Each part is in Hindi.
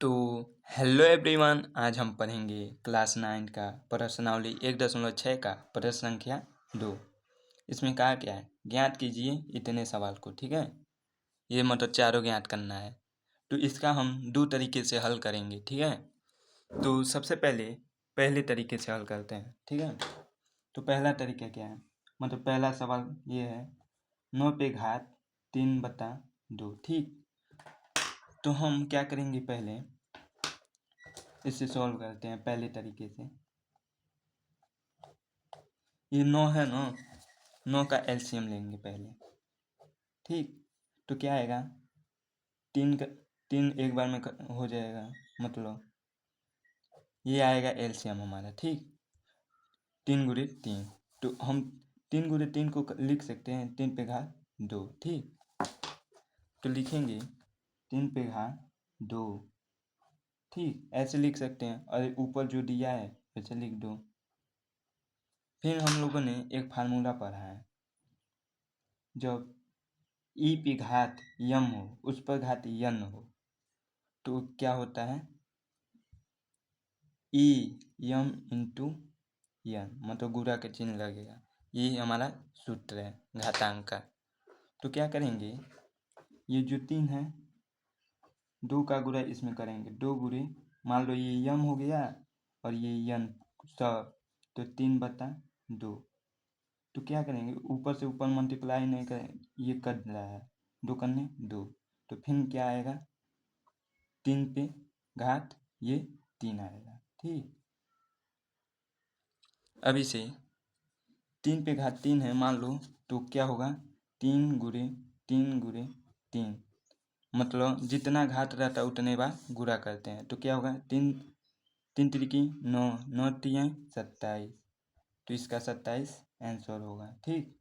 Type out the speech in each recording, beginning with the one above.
तो हेलो एवरीवन, आज हम पढ़ेंगे क्लास 9 का प्रश्नावली 1.6 का प्रश्न संख्या 2। इसमें कहा क्या है, ज्ञात कीजिए इतने सवाल को। ठीक है, ये मतलब चारों ज्ञात करना है। तो इसका हम दो तरीके से हल करेंगे। ठीक है, तो सबसे पहले तरीके से हल करते हैं। ठीक है, तो पहला तरीका क्या है, मतलब पहला सवाल ये है 9 पे घात 3/2। ठीक, तो हम क्या करेंगे, पहले इससे सॉल्व करते हैं पहले तरीके से। ये 9 है ना, 9 का एलसीएम लेंगे पहले। ठीक, तो क्या आएगा, 3 एक बार में हो जाएगा, मतलब ये आएगा एलसीएम हमारा। ठीक, 3 × 3, तो हम 3 × 3 को लिख सकते हैं 3 पे घात 2। ठीक, तो लिखेंगे 3 पे घात 2। ठीक, ऐसे लिख सकते हैं, और ऊपर जो दिया है वैसे लिख दो। फिर हम लोगों ने एक फार्मूला पढ़ा है, जब ई पे घात यम हो, उस पर घात यन हो, तो क्या होता है, ई यम इंटू यन, मतलब गुणा का चिन्ह लगेगा। ये हमारा सूत्र है घातांक का। तो क्या करेंगे, ये जो 3 है 2 का गुणा इसमें करेंगे, 2 गुणे, मान लो ये यम हो गया और ये यन सब, तो 3/2। तो क्या करेंगे, ऊपर से ऊपर मल्टीप्लाई नहीं करें, ये कर रहा है 2 करने 2, तो फिर क्या आएगा, 3 पे घात ये 3 आएगा। ठीक, अब इसे 3 पे घात 3 है मान लो, तो क्या होगा, 3 × 3 × 3, मतलब जितना घात रहता है उतने बार गुणा करते हैं। तो क्या होगा, 3 × 3 = 9, 9 × 3 = 27, तो इसका 27 आंसर होगा। ठीक,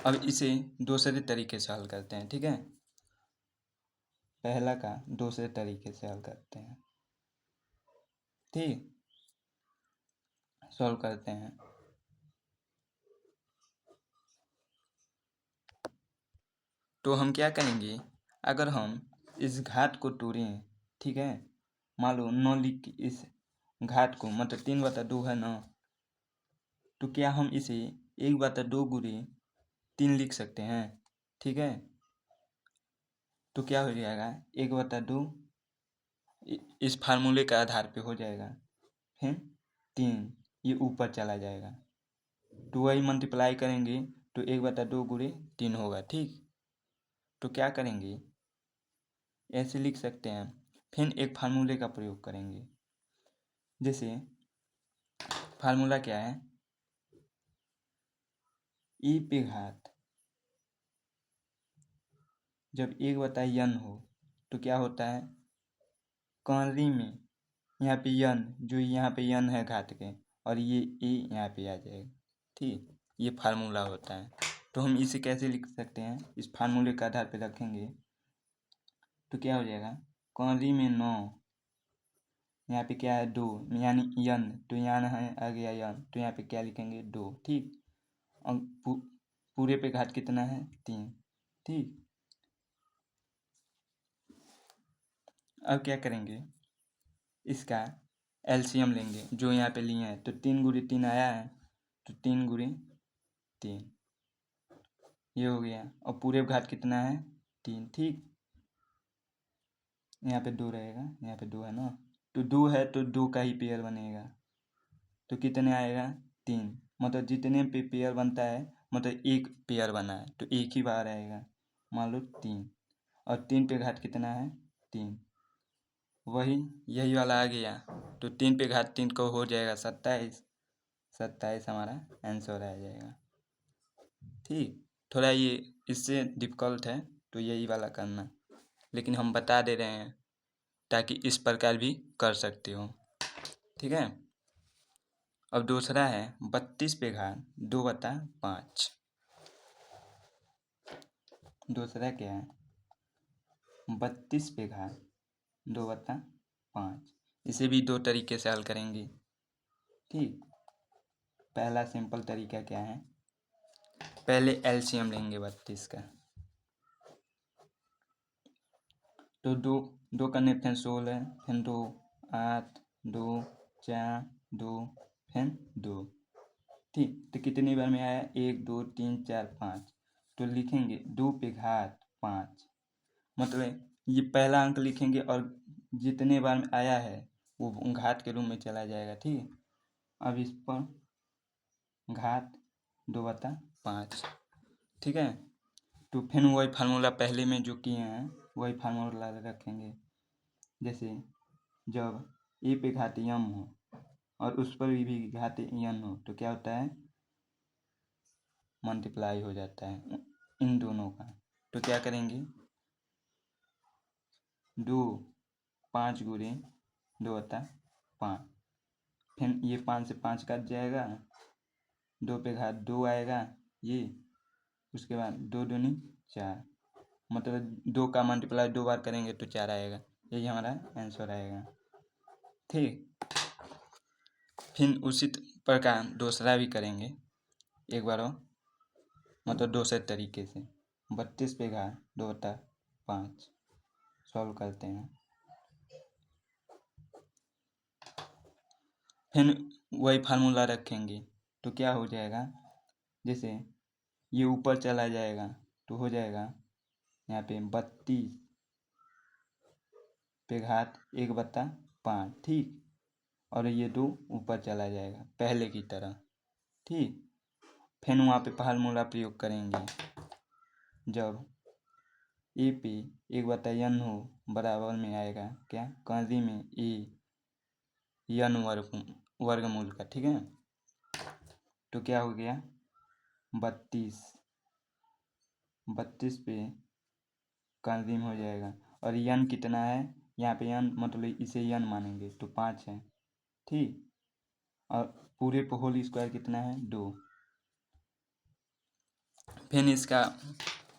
अब इसे दूसरे तरीके से हल करते हैं। ठीक है, पहला का दूसरे तरीके से हल करते हैं। ठीक, सॉल्व करते हैं। तो हम क्या करेंगे, अगर हम इस घात को तोड़ें, ठीक है, मान लो 9 लिख के इस घात को, मतलब 3/2 है ना, तो क्या हम इसे 1/2 गुणे 3 लिख सकते हैं। ठीक है, तो क्या हो जाएगा, 1/2 इस फार्मूले के आधार पे हो जाएगा, फिर 3 ये ऊपर चला जाएगा, तो वही मल्टीप्लाई करेंगे तो 1/2 गुणे 3 होगा। ठीक, तो क्या करेंगे, ऐसे लिख सकते हैं, फिर एक फार्मूले का प्रयोग करेंगे। जैसे फार्मूला क्या है, ई पे घात जब 1/n हो, तो क्या होता है, कर्ली में यहाँ पे यन, जो यहाँ पे यन है घात के, और ये ए यहाँ पे आ जाएगा। ठीक, ये फार्मूला होता है। तो हम इसे कैसे लिख सकते हैं, इस फार्मूले के आधार पे रखेंगे, तो क्या हो जाएगा, कर्ली में 9, यहाँ पे क्या है 2, यानी यन, तो यहाँ है आ गया यन, तो यहाँ पे क्या लिखेंगे 2। ठीक, और पूरे पे घात कितना है 3। ठीक, अब क्या करेंगे, इसका एलसीएम लेंगे, जो यहाँ पे लिए हैं, तो 3 × 3 आया है, तो 3 × 3 ये हो गया, और पूरे घात कितना है 3। ठीक, यहाँ पे 2 रहेगा, यहाँ पे 2 है ना, तो 2 है तो 2 का ही पेयर बनेगा, तो कितने आएगा 3, मतलब जितने पे पेयर बनता है, मतलब एक पेयर बना है तो एक ही बार आएगा, मान लो 3, और 3 पे घात कितना है 3, वही यही वाला आ गया, तो 3 पे घात 3 को हो जाएगा 27, 27 हमारा आंसर आ जाएगा। ठीक, थोड़ा ये इससे डिफ़िकल्ट है, तो यही वाला करना, लेकिन हम बता दे रहे हैं ताकि इस प्रकार भी कर सकते हो। ठीक है, अब दूसरा है 32 पे घात 2/5। दूसरा क्या है, 32 पे घात 2/5, इसे भी दो तरीके से हल करेंगे। ठीक, पहला सिंपल तरीका क्या है, पहले एलसीएम लेंगे 32 का, तो दो दो करने फिर 16, फिर 2 8 2 4 2 फिर 2। ठीक, तो कितनी बार में आया? 1 2 3 4 5। तो लिखेंगे 2 पे घात 5, मतलब ये पहला अंक लिखेंगे और जितने बार में आया है वो घात के रूप में चला जाएगा। ठीक है, अब इस पर घात 2/5। ठीक है, तो फिर वही फार्मूला पहले में जो किए हैं वही फार्मूला रखेंगे। जैसे जब ए पे घात यम हो और उस पर भी घात यन हो तो क्या होता है? मल्टीप्लाई हो जाता है इन दोनों का। तो क्या करेंगे? 2 5 गुणे 2/5, फिर ये 5 से 5 कट जाएगा, 2 पे घात 2 आएगा ये, उसके बाद 2 दूनी 4, मतलब 2 का मल्टीप्लाई 2 बार करेंगे तो 4 आएगा। यही हमारा आंसर आएगा। ठीक, फिर उसी प्रकार दूसरा भी करेंगे एक बार और, मतलब दूसरे तरीके से। 32 पे घात 2/5 सॉल्व करते हैं। फिर वही फार्मूला रखेंगे तो क्या हो जाएगा? जैसे ये ऊपर चला जाएगा तो हो जाएगा यहाँ पे 32 पे घात 1/5। ठीक, और ये 2 ऊपर चला जाएगा पहले की तरह। ठीक, फिर वहाँ पे फार्मूला प्रयोग करेंगे। जब ए पे 1/n हो बराबर में आएगा क्या? कर्ली में ए यन वर्गमूल का। ठीक है, तो क्या हो गया? 32 पे कर्ली में हो जाएगा, और यन कितना है यहाँ पे? यन मतलब इसे यन मानेंगे तो 5 है। ठीक, और पूरे पे होल स्क्वायर कितना है? 2। फिर इसका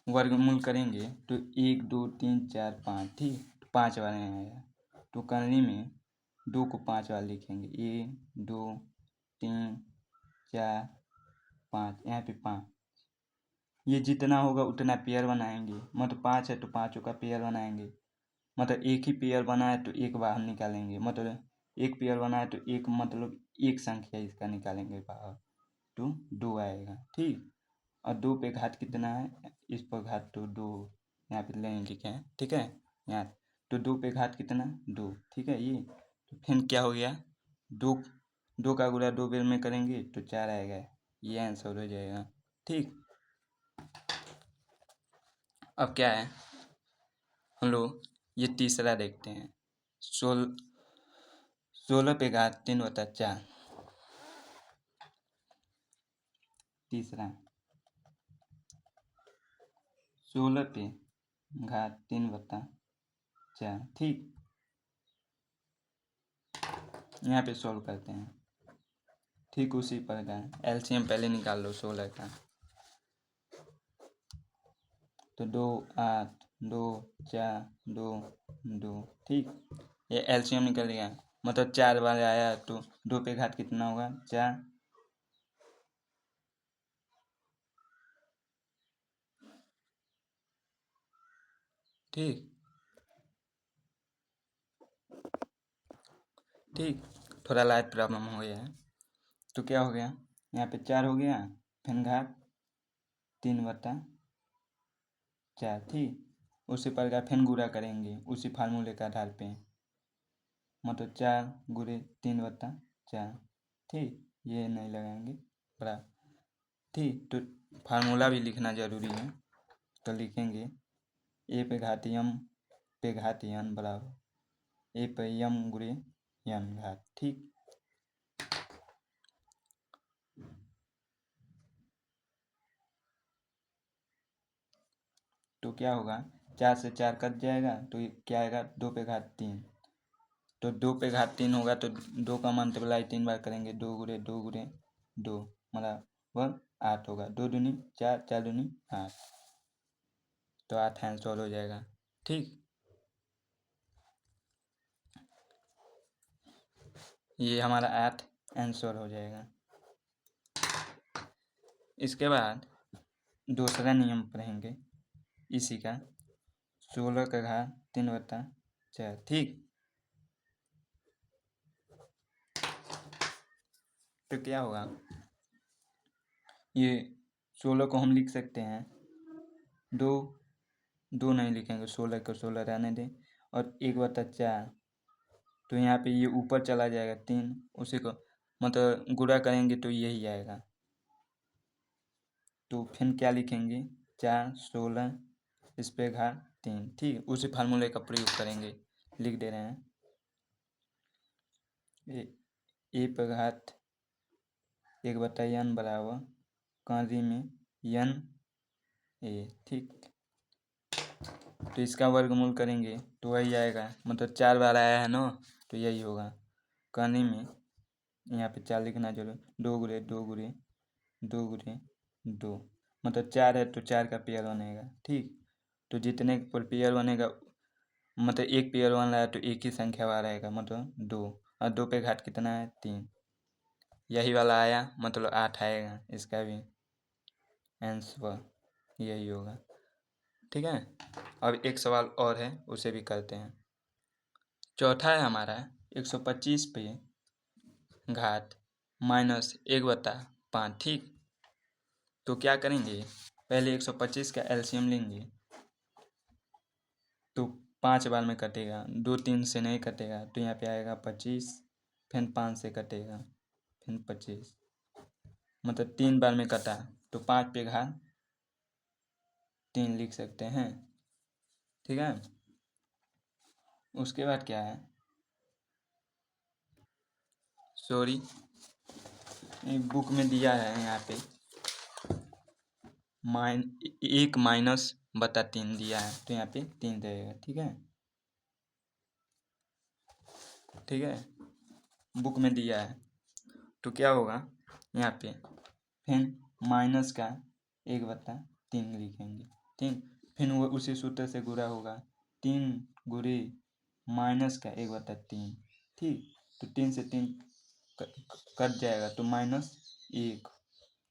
वर्गमूल करेंगे तो 1 2 3 4 5। ठीक, तो 5 बार आएगा तो करनी में 2 को 5 बार लिखेंगे। 1 2 3 4 5, यहाँ पे 5। ये जितना होगा उतना पेयर बनाएंगे, मतलब 5 है तो 5 का पेयर बनाएंगे। मतलब एक ही पेयर बना है तो एक बाहर निकालेंगे, मतलब एक पेयर बना है तो एक, मतलब एक संख्या इसका निकालेंगे बाहर तो 2 आएगा। ठीक, और 2 पे घात कितना है? इस पर घात तो 2 यहाँ पे लाइन लिखे हैं। ठीक है, यहाँ तो 2 पे घात कितना? 2। ठीक है, ये तो फिर क्या हो गया? 2 का गुणा 2 बेर में करेंगे तो 4 आएगा। ये आंसर हो जाएगा। ठीक, अब क्या है, हम लोग ये तीसरा देखते हैं। 16 पे घात 3/4। तीसरा 16 पे घात 3/4। ठीक, यहाँ पे सॉल्व करते हैं। ठीक उसी प्रकार एलसीएम पहले निकाल लो 16 का। तो 2 8 2 4 2 2। ठीक, ये एलसीएम निकल गया, मतलब 4 बार आया तो 2 पे घात कितना होगा? 4। ठीक ठीक, थोड़ा लाइट प्रॉब्लम हो गया है। तो क्या हो गया? यहाँ पे 4 हो गया, फिर घात 3/4। ठीक, उसी प्रकार फिर गुणा करेंगे उसी फार्मूले के आधार पे, मतलब 4 गुणे 3/4। ठीक, ये नहीं लगाएंगे बड़ा। ठीक, तो फार्मूला भी लिखना जरूरी है, तो लिखेंगे ए पे घात यम पे घात यन बराबर ए पे यम गुणे यन घात। ठीक, तो क्या होगा? 4 से 4 कट जाएगा तो ये क्या आएगा? 2 पे घात 3। तो 2 पे घात 3 होगा तो 2 का मल्टीप्लाई 3 बार करेंगे, 2 गुणे 2 गुणे 2, मतलब 8 होगा। 2 दूनी 4, 4 दूनी 8, तो 8 आंसर हो जाएगा। ठीक, ये हमारा 8 आंसर हो जाएगा। इसके बाद दूसरा नियम पढ़ेंगे इसी का। 16 का घात 3/4। ठीक, तो क्या होगा, ये 16 को हम लिख सकते हैं, दो दो नहीं लिखेंगे, 16 को 16 रहने दें, और 1/4, तो यहाँ पे ये ऊपर चला जाएगा 3, उसी को मतलब गुणा करेंगे तो यही आएगा। तो फिर क्या लिखेंगे, 4 16 इस पे घात 3। ठीक, उसी फार्मूले का प्रयोग करेंगे, लिख दे रहे हैं ए पे घात 1/n बराबर कांजी में n ए। ठीक, तो इसका वर्गमूल करेंगे तो वही आएगा, मतलब 4 बार आया है ना, तो यही होगा। कानी में यहाँ पे 4 लिखना जरूर, 2 गुणे 2 गुणे 2 गुणे 2, मतलब 4 है तो 4 का पेयर बनेगा। ठीक, तो जितने पर पेयर बनेगा, मतलब एक पेयर बन रहा है तो एक ही संख्या वाला रहेगा, मतलब 2, और 2 पे घात कितना है 3, यही वाला आया, मतलब 8 आएगा, इसका भी आंसर यही होगा। ठीक है, अब एक सवाल और है, उसे भी करते हैं। चौथा है हमारा 125 पे घात -1/5। ठीक, तो क्या करेंगे, पहले 125 का एलसीएम लेंगे, तो 5 बार में कटेगा, 2 3 से नहीं कटेगा, तो यहाँ पे आएगा 25, फिर 5 से कटेगा, फिर 25, मतलब 3 बार में कटा, तो 5 पे घात 3 लिख सकते हैं। ठीक है, उसके बाद क्या है, सॉरी बुक में दिया है यहाँ पे 1 - दिया है, तो यहाँ पे 3 रहेगा। ठीक है, ठीक है, बुक में दिया है, तो क्या होगा, यहाँ पे फिर माइनस का 1/3 लिखेंगे। ठीक, फिर वो उसी सूत्र से गुणा होगा, 3 गुणे माइनस का 1/3। ठीक, तो 3 से 3 कट जाएगा, तो -1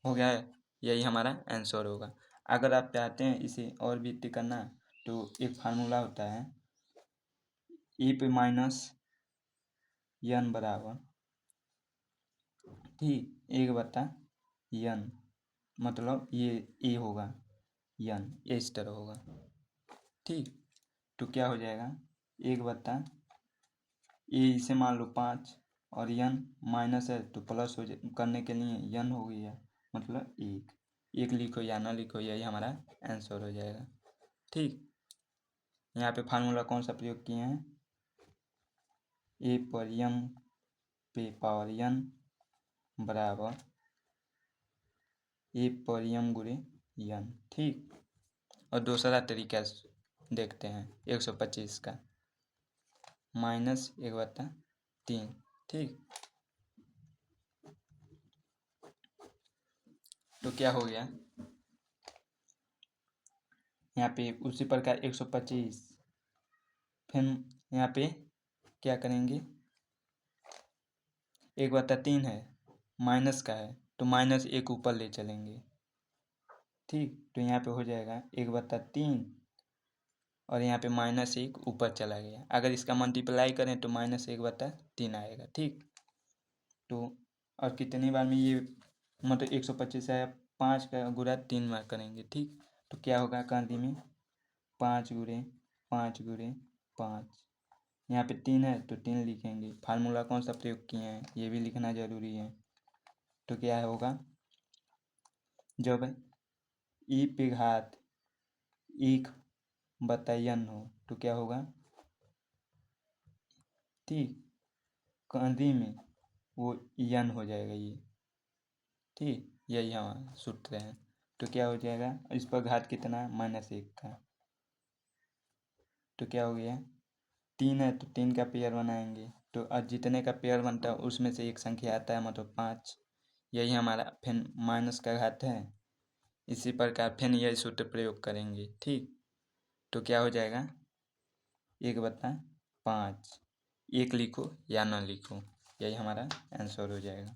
हो गया है, यही हमारा आंसर होगा। अगर आप चाहते हैं इसे और भी करना, तो एक फार्मूला होता है, ए पे -n बराबर, ठीक, 1/n, मतलब ये ए होगा, n इस तरह होगा। ठीक, तो क्या हो जाएगा, 1/, इसे मान लो 5, और n माइनस है तो प्लस हो करने के लिए n हो गया, मतलब 1 लिखो या ना लिखो, यही हमारा आंसर हो जाएगा। ठीक, यहाँ पे फार्मूला कौन सा प्रयोग किए हैं, ए पर m पे पावर n बराबर ए पर m गुणे n। ठीक, और दूसरा तरीका देखते हैं 125 का, -1/3। ठीक, तो क्या हो गया, यहाँ पे उसी प्रकार 125, फिर यहाँ पे क्या करेंगे, 1/3 है, माइनस का है, तो -1 ऊपर ले चलेंगे। ठीक, तो यहाँ पे हो जाएगा 1/3, और यहाँ पे -1 ऊपर चला गया, अगर इसका मल्टीप्लाई करें तो -1/3 आएगा। ठीक, तो और कितनी बार में ये, मतलब 125 है, 5 का गुणा 3 बार करेंगे। ठीक, तो क्या होगा, कांदी में 5 गुणे 5 गुणे 5, यहाँ पे 3 है तो 3 लिखेंगे। फार्मूला कौन सा प्रयोग किए हैं ये भी लिखना जरूरी है। तो क्या होगा, जब ई पे घात 1/n हो तो क्या होगा, ठीक, कांदी में वो n हो जाएगा ये। ठीक, यही हमारा सूत्र है, तो क्या हो जाएगा, इस पर घात कितना, -1 का, तो क्या हो गया, 3 है तो 3 का पेयर बनाएंगे, तो आज जितने का पेयर बनता है उसमें से एक संख्या आता है, मतलब 5, यही हमारा फिर माइनस का घात है। इसी प्रकार फिर यही सूत्र प्रयोग करेंगे। ठीक, तो क्या हो जाएगा, 1/5, 1 लिखो या ना लिखो, यही हमारा आंसर हो जाएगा।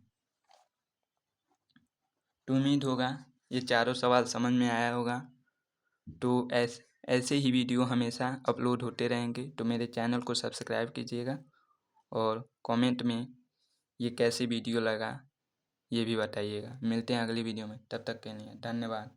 तो उम्मीद होगा ये चारों सवाल समझ में आया होगा। तो ऐसे ही वीडियो हमेशा अपलोड होते रहेंगे, तो मेरे चैनल को सब्सक्राइब कीजिएगा और कमेंट में ये कैसी वीडियो लगा ये भी बताइएगा। मिलते हैं अगली वीडियो में, तब तक के लिए धन्यवाद।